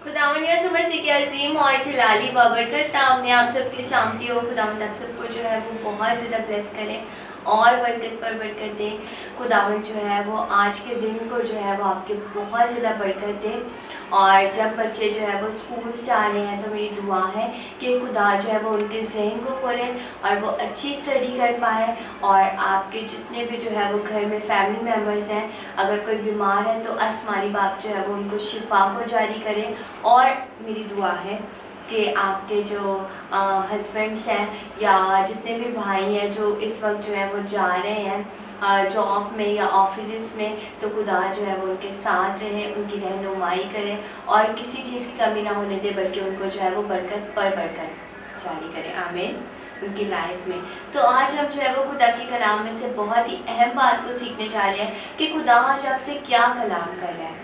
खुदावंद यसु मसीह के अजीम और जलाली बाबरकत ताम में आप सबकी सलामती हो। खुदावंद आप सबको जो है वो बहुत ज़्यादा ब्लेस करें और बरकत पर बरकत दे। खुदावंद जो है वो आज के दिन को जो है वो आपके बहुत ज़्यादा बरकत दे। और जब बच्चे जो है वो स्कूल जा रहे हैं तो मेरी दुआ है कि खुदा जो है वो उनके जहन को खोले और वो अच्छी स्टडी कर पाए। और आपके जितने भी जो है वो घर में फैमिली मेम्बर्स हैं, अगर कोई बीमार है तो आसमानी बाप जो है वो उनको शिफा को जारी करे। और मेरी दुआ है कि आपके जो हस्बैंड्स हैं या जितने भी भाई हैं जो इस वक्त जो है वो जा रहे हैं जॉब में या ऑफिस में, तो खुदा जो है वो उनके साथ रहे, उनकी रहनुमाई करे और किसी चीज़ की कमी ना होने दे, बल्कि उनको जो है वो बरकत पर बरकत जारी करे। आमीन उनकी लाइफ में। तो आज हम जो है वो खुदा के कलाम में से बहुत ही अहम बात को सीखने जा रहे हैं कि खुदा आज आपसे क्या कलाम कर रहा है।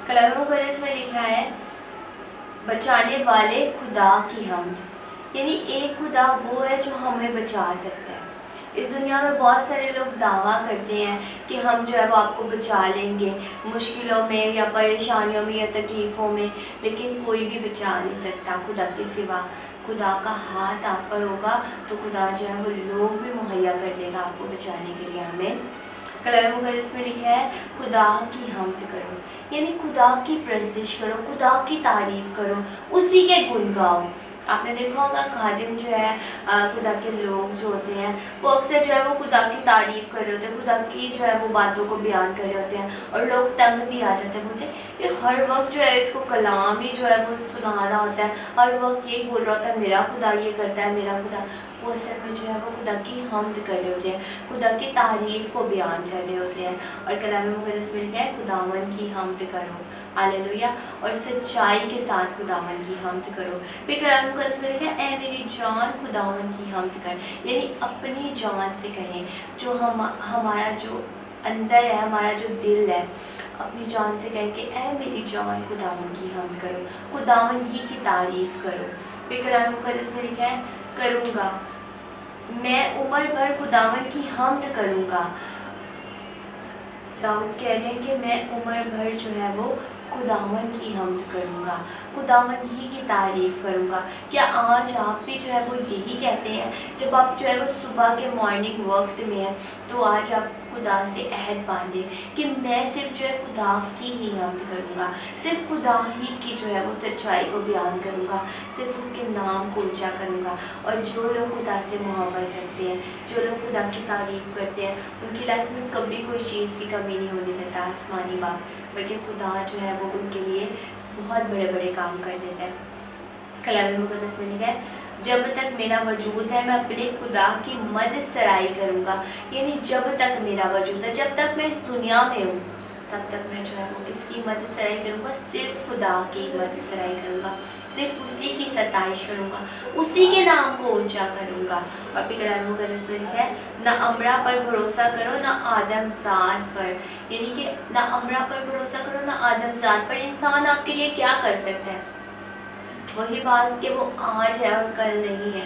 कलाम मुक़द्दस में लिखा है, बचाने वाले खुदा की हम्द। यानी एक खुदा वो है जो हमें बचा सकता है। इस दुनिया में बहुत सारे लोग दावा करते हैं कि हम जो है वो आपको बचा लेंगे मुश्किलों में या परेशानियों में या तकलीफ़ों में, लेकिन कोई भी बचा नहीं सकता खुदा के सिवा। खुदा का हाथ आप पर होगा तो खुदा जो है वो लोग भी मुहैया कर देगा आपको बचाने के लिए। हमें कलाम मुक़द्दस में लिखा है, खुदा की हम्द करो, यानी खुदा की प्रस्तिश करो, खुदा की तारीफ़ करो, उसी के गुण गाओ। आपने देखा होगा खादिम जो है खुदा के लोग जो होते हैं वो अक्सर जो है वो खुदा की तारीफ़ कर रहे होते हैं, खुदा की जो है वो बातों को बयान कर रहे होते हैं और लोग तंग भी आ जाते हैं, बोलते हैं ये हर वक्त जो है इसको कलाम ही जो है वो सुना रहा होता है, हर वक्त यही बोल रहा होता है मेरा खुदा ये करता है, मेरा खुदा। वो असल में जो है वो खुदा की हम्द कर रहे होते हैं, खुदा की तारीफ़ को बयान कर रहे होते हैं। और कलाम मुक़द्दस में लिखा है, खुदावन की हम्द करो, हालेलुया, और सच्चाई के साथ खुदावन की हम्द करो। फिर कलाम मुक़द्दस में लिखा है, ऐ मेरी जान खुदावन की हम्द कर, यानी अपनी जान से कहें, जो हमारा जो अंदर है, हमारा जो दिल है, अपनी जान से कहें कि ऐ मेरी जान खुदावन की हम्द करो, खुदावन ही की तारीफ़ करो। फिर कलाम मुक़द्दस में लिखा है, करूँगा मैं उम्र भर खुदावन की हम्द करूँगा। दाऊद कह रहे हैं कि मैं उम्र भर जो है वो खुदावन की हम्द करूँगा, खुदावन ही की तारीफ़ करूँगा। क्या आज आप भी जो है वो यही कहते हैं, जब आप जो है वो सुबह के मॉर्निंग वक्त में हैं तो आज आप खुदा से अहद बांधे कि मैं सिर्फ जो है खुदा की ही हम्द करूँगा, सिर्फ खुदा ही की जो है वो सच्चाई को बयान करूँगा, सिर्फ उसके नाम को ऊँचा करूँगा। और जो लोग खुदा से मोहब्बत करते हैं, जो लोग खुदा की तारीफ़ करते हैं, उनकी लाइफ में कभी कोई चीज़ की कमी नहीं होने देता आसमानी बाप, बल्कि खुदा जो है वो उनके लिए बहुत बड़े बड़े काम कर देता है। कलाम मुक़द्दस में लिखा है, जब तक मेरा वजूद है मैं अपने खुदा की मद सराई करूँगा। यानी जब तक मेरा वजूद है, जब तक मैं इस दुनिया में हूँ, तब तक मैं जो है वो किसकी मद सराई करूँगा, सिर्फ खुदा की मद सराई करूँगा, सिर्फ उसी की सताइश करूँगा, उसी के नाम को ऊंचा करूँगा। और फिर कलाम मुक़द्दस में लिखा है, ना अमरा पर भरोसा करो ना आदमजात पर, यानी कि ना अमरा पर भरोसा करो ना आदमजात पर। इंसान आपके लिए क्या कर सकता है, वही बात कि वो आज है और कल नहीं है,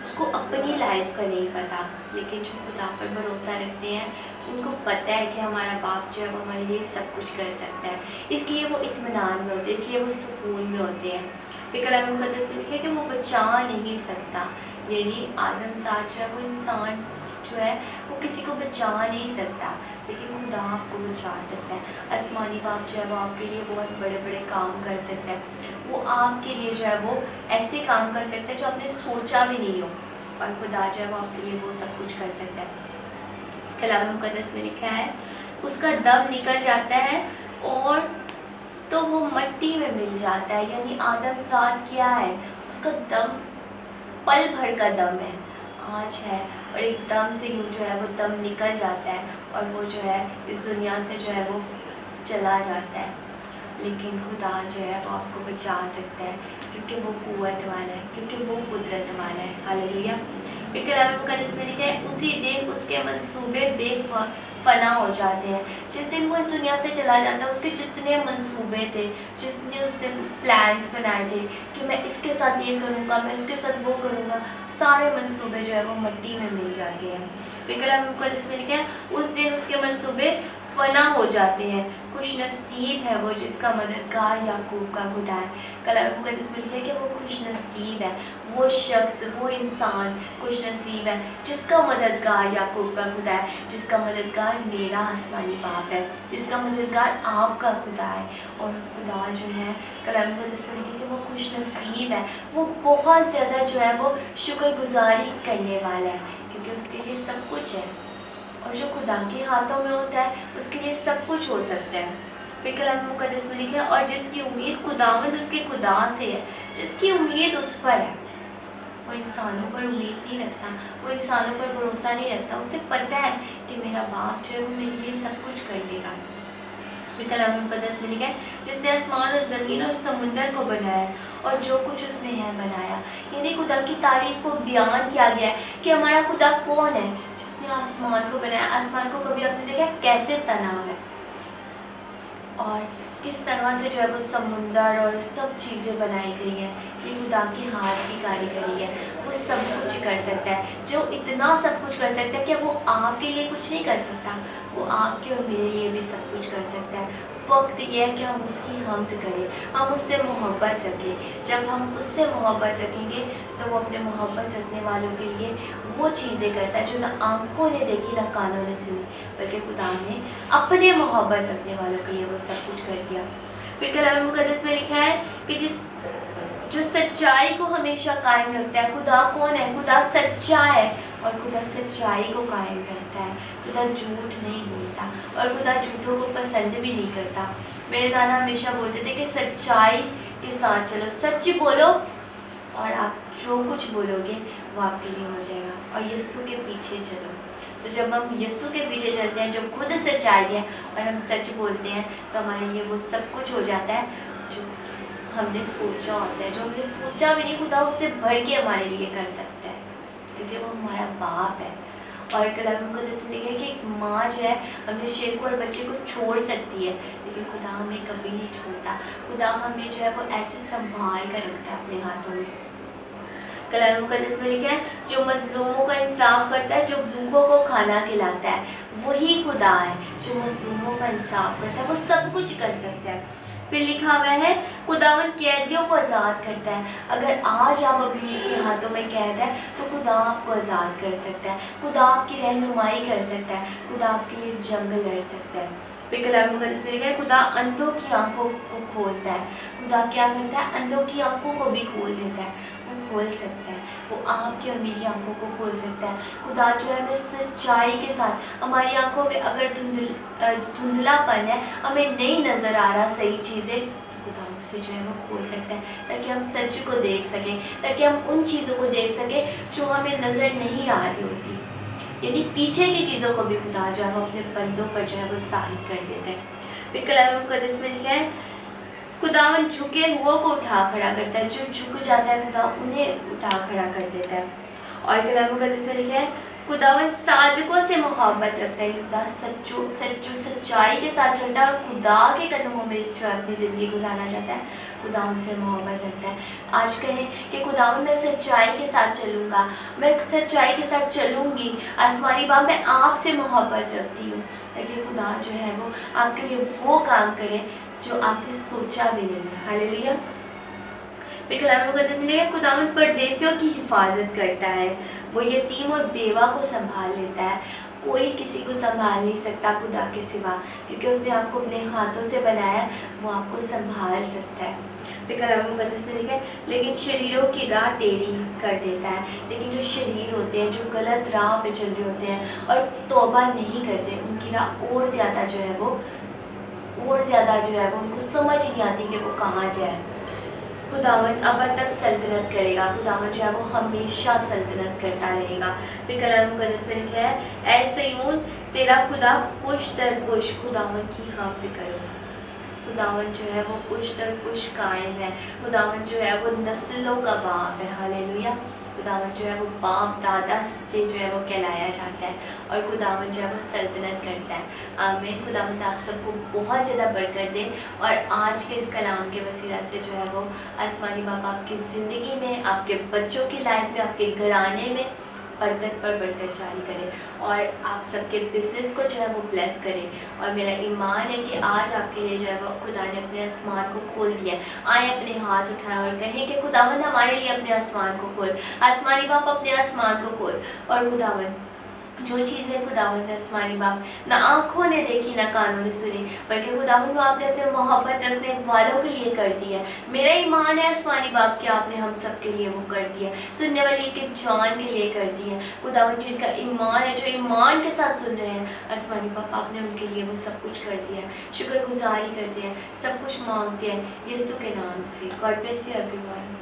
उसको अपनी लाइफ का नहीं पता, लेकिन जो खुदा पर भरोसा रखते हैं उनको पता है कि हमारा बाप जो है वो हमारे लिए सब कुछ कर सकता है, इसलिए वो इत्मीनान में होते हैं, इसलिए वो सुकून में होते हैं। फिर कलाम मुक़द्दस में लिखा है कि वो बचा नहीं सकता, यानी आदमजात जो है वो इंसान जो है वो किसी को बचा नहीं सकता, लेकिन खुदा आपको बचा सकता है। आसमानी बाप जो है वो आपके लिए बहुत बड़े बड़े काम कर सकता है, वो आपके लिए जो है वो ऐसे काम कर सकता है जो आपने सोचा भी नहीं हो, और खुदा जो है वो आपके लिए वो सब कुछ कर सकता है। कलाम मुक़द्दस में लिखा है, उसका दम निकल जाता है और तो वो मट्टी में मिल जाता है। यानी आदमजात क्या है, उसका दम पल भर का दम है, आज है और एकदम से यूँ जो है वो दम निकल जाता है और वो जो है इस दुनिया से जो है वो चला जाता है। लेकिन खुदा जो है वो आपको बचा सकता है, क्योंकि वो कुव्वत वाला है, क्योंकि वो कुदरत वाला है। हालेलुया। फिर कलाम मुक़द्दस में लिखा है, उसी दिन उसके मंसूबे बेफना हो जाते हैं। जिस दिन वो इस दुनिया से चला जाता है, उसके जितने मंसूबे थे, जितने उसने प्लान्स बनाए थे कि मैं इसके साथ ये करूँगा, मैं इसके साथ वो करूँगा, सारे मंसूबे जो है वो मिट्टी में मिल जाते हैं। फिर कलाम मुक़द्दस में लिखा है, उस दिन उसके मंसूबे फना हो जाते हैं। खुश नसीब है वो जिसका मददगार याकूब का खुदा है। कलाम मुक़द्दस में लिखा है कि वो खुश नसीब है, वो शख्स, वो इंसान खुश नसीब है जिसका मददगार याकूब का खुदा है, जिसका मददगार मेरा आसमानी बाप है, जिसका मददगार आपका खुदा है। और खुदा जो है कलाम मुक़द्दस में लिखा है कि वो खुश नसीब है, वो बहुत ज़्यादा जो है वो शुक्रगुजारी करने वाला है, क्योंकि उसके लिए सब कुछ है। और जो खुदा के हाथों में होता है उसके लिए सब कुछ हो सकता है। फिर कलाम मुक़द्दस में लिखा है और जिसकी उम्मीद खुदावंद उसके खुदा से है, जिसकी उम्मीद उस पर है, वो इंसानों पर उम्मीद नहीं रखता, वो इंसानों पर भरोसा नहीं रखता। उसे पता है कि मेरा बाप जो है वो मेरे लिए सब कुछ कर देगा। फिर कलाम मुक़द्दस में लिखा है जिसने आसमान और ज़मीन और समुंदर को बनाया और जो कुछ उसमें है बनाया। यानी खुदा की तारीफ़ को बयान किया गया है कि हमारा खुदा कौन है जिसने आसमान को बनाया। आसमान को कभी आपने देखा कैसे तनाव है और किस तरह से जो है वो समुंदर और सब चीज़ें बनाई गई हैं। ये खुदा के हाथ की कारीगरी है, वो सब कुछ कर सकता है। जो इतना सब कुछ कर सकता है कि वो आपके लिए कुछ नहीं कर सकता, वो आपके और मेरे लिए भी सब कुछ कर सकता है। वक्त यह है कि हम उसकी हमद करें, हम उससे मोहब्बत रखें। जब हम उससे मोहब्बत रखेंगे तो वो अपने मोहब्बत रखने वालों के लिए वो चीज़ें करता है जो ना आँखों ने देखी ना कानों ने सुनी, बल्कि खुदा ने अपने मोहब्बत रखने वालों के लिए वो सब कुछ कर दिया। फिर कलाम मुक़द्दस में लिखा है कि जो सच्चाई को हमेशा कायम रखता है। खुदा कौन है? खुदा सच्चा है और खुदा सच्चाई को कायम रखता है। खुदा झूठ नहीं बोलता और खुदा झूठों को पसंद भी नहीं करता। मेरे दादा हमेशा बोलते थे कि सच्चाई के साथ चलो, सच बोलो और आप जो कुछ बोलोगे वो आपके लिए हो जाएगा, और यीशु के पीछे चलो। तो जब हम यीशु के पीछे चलते हैं जो खुद सच्चाई है और हम सच बोलते हैं तो हमारे लिए वो सब कुछ हो जाता है जो हमने सोचा होता है, जो हमने सोचा भी नहीं खुदा उससे बढ़ के हमारे लिए कर सकता है, क्योंकि वो हमारा बाप है। और कलाम मुक़द्दस में लिखा है कि एक माँ जो है अपने शेर और बच्चे को छोड़ सकती है, लेकिन खुदा हमें कभी नहीं छोड़ता। खुदा हमें जो है वो ऐसे संभाल कर रखता है अपने हाथों में। कलाम मुक़द्दस में लिखा है जो मज़लूमों का इंसाफ करता है, जो भूखों को खाना खिलाता है, वही खुदा है जो मज़लूमों का इंसाफ करता है। वो सब कुछ कर सकता है। फिर लिखा हुआ है खुदावंद कैदियों को आज़ाद करता है। अगर आज आप इब्लीस के हाथों में कैद है तो खुदा आपको आज़ाद कर सकता है, खुदा आपकी रहनुमाई कर सकता है, खुदा आपके लिए जंग लड़ सकता है। फिर कलाम मुक़द्दस में लिखा है खुदा अंधों की आंखों को खोलता है। खुदा क्या करता है? अंधों की आंखों को भी खोल देता है। वो खोल सकता है, वो आपकी और मेरी आंखों को खोल सकता है। खुदा जो है हमें सच्चाई के साथ, हमारी आंखों में अगर धुंधलापन है, हमें नहीं नज़र आ रहा सही चीज़ें, खुदा उसे जो है वो खोल सकता है ताकि हम सच को देख सकें, ताकि हम उन चीज़ों को देख सकें जो हमें नज़र नहीं आ रही होती। यानी पीछे की चीज़ों को भी खुदा जो है वो अपने बंदों पर जो है वो ज़ाहिर कर देता है। फिर कलाम मुक़द्दस में लिखा है खुदावन झुके हुओं को उठा खड़ा करता है, जो झुक जाता है खुदा उन्हें उठा खड़ा कर देता है। और कलाम मुक़द्दस में लिखा है खुदावन सादकों से मोहब्बत रखता है। खुदा सच्चाई के साथ चलता है और खुदा के कदमों में जो अपनी ज़िंदगी गुजारना चाहता है, खुदा उनसे मोहब्बत रखता है। आज कहें कि खुदावन मैं सच्चाई के साथ चलूँगा, मैं सच्चाई के साथ चलूँगी। आसमानी बाप मैं आपसे मोहब्बत रखती हूँ, ताकि खुदा जो है वो आपके लिए वो काम करे जो आपने सोचा भी नहीं है। हालेलुया। फिर कलाम मुक़द्दस में लिखा है खुदावंद परदेशियों की हिफाजत करता है, वो यतीम और बेवा को संभाल लेता है। कोई किसी को संभाल नहीं सकता खुदा के सिवा, क्योंकि उसने आपको अपने हाथों से बनाया, वो आपको संभाल सकता है। फिर कलाम मुक़द्दस में लिखा है लेकिन शरीरों की राह टेढ़ी कर देता है। लेकिन जो शरीर होते हैं, जो गलत राह पे चल रहे होते हैं और तौबा नहीं करते, उनकी राह और ज़्यादा जो है वो उनको समझ नहीं आती कि वो कहाँ जाए। खुदावन अब तक सल्तनत करेगा, खुदावन जो है वो हमेशा सल्तनत करता रहेगा। फिर कलाम मुक़द्दस में लिखा है ऐ सिय्योन तेरा खुदा पुश दर पुश खुदावन की हमद करो। खुदावन जो है वो पुश दर पुश कायम है। खुदावन जो है वो नस्लों का बाप है। हालेलुया। खुदावन जो है वो बाप दादा से जो है वो कहलाया जाता है और खुदावन जो है वो सल्तनत करता है। आमीन। खुदावन आप सबको बहुत ज़्यादा बरकत दे और आज के इस कलाम के वसीला से जो है वो आसमानी बाप आपकी ज़िंदगी में, आपके बच्चों की लाइफ में, आपके घराने में برکت پر برکت جاری کرے اور آپ سب کے بزنس کو جو ہے وہ بلیس کرے. اور میرا ایمان ہے کہ آج آپ کے لیے جو ہے وہ خدا نے اپنے آسمان کو کھول دیا ہے. آئیں اپنے ہاتھ اٹھائیں اور کہیں کہ خداوند ہمارے لیے اپنے آسمان کو کھول. آسمانی باپ اپنے آسمان کو کھول. اور خداوند جو چیزیں خداوند نے آسمانی باپ نہ آنکھوں نے دیکھی نہ کانوں نے سنی, بلکہ خداوند آپ نے اپنے محبت رکھنے والوں کے لیے کر دیا ہے. میرا ایمان ہے آسمانی باپ کہ آپ نے ہم سب کے لیے وہ کر دیا ہے, سننے والی ایک جان کے لیے کر دی ہے. خداوند جن کا ایمان ہے, جو ایمان کے ساتھ سن رہے ہیں, آسمانی باپ آپ نے ان کے لیے وہ سب کچھ کر دیا ہے. شکر گزاری کرتے ہیں, سب کچھ مانگتے ہیں یسوع کے نام سے. God bless you every one.